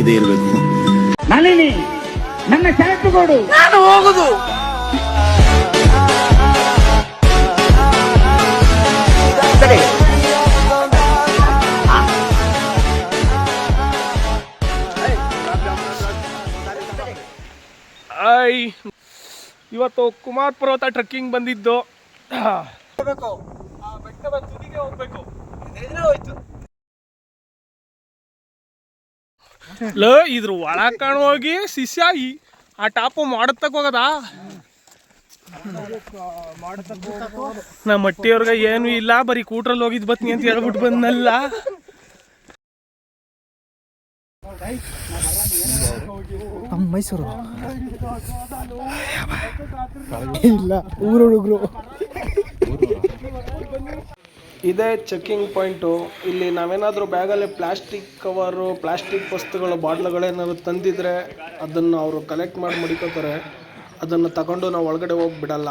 ಇದೇ ಇರಬೇಕು. ನಳಿನಿ ನನ್ನ ಶಾಂತಗೋಡು ನಾನು ಹೋಗುದು. ಇವತ್ತು ಕುಮಾರ್ ಪರ್ವತ ಟ್ರೆಕ್ಕಿಂಗ್ ಬಂದಿದ್ದು. ಹೋಗ್ಬೇಕು, ಆ ಬೆಟ್ಟದ ತುದಿಗೆ ಹೋಗ್ಬೇಕು. ಇದ್ರ ಒಳ ಹೋಗಿ ಶಿಷ್ಯ ಆ ಟಾಪು ಮಾಡತಕ್ಕ ಹೋಗದ. ನಮ್ಮ ಮಟ್ಟಿಯವ್ರಿಗೆ ಏನು ಇಲ್ಲ, ಬರೀ ಕೂಟ್ರಲ್ಲಿ ಹೋಗಿದ್ ಬತ್ನಿ ಅಂತ ಹೇಳ್ಬಿಟ್ಟು ಬಂದಲ್ಲ. ಮೈಸೂರು ಇಲ್ಲ, ಊರು ಹುಡುಗರು. ಇದೇ ಚೆಕ್ಕಿಂಗ್ ಪಾಯಿಂಟು. ಇಲ್ಲಿ ನಾವೇನಾದರೂ ಬ್ಯಾಗಲ್ಲಿ ಪ್ಲಾಸ್ಟಿಕ್ ಕವರು, ಪ್ಲಾಸ್ಟಿಕ್ ವಸ್ತುಗಳು, ಬಾಟ್ಲುಗಳೇನಾದ್ರು ತಂದಿದ್ರೆ ಅದನ್ನು ಅವರು ಕಲೆಕ್ಟ್ ಮಾಡಿ ಮಡಿಕೋತಾರೆ. ಅದನ್ನು ತಗೊಂಡು ನಾವು ಒಳಗಡೆ ಹೋಗಿ ಬಿಡಲ್ಲ.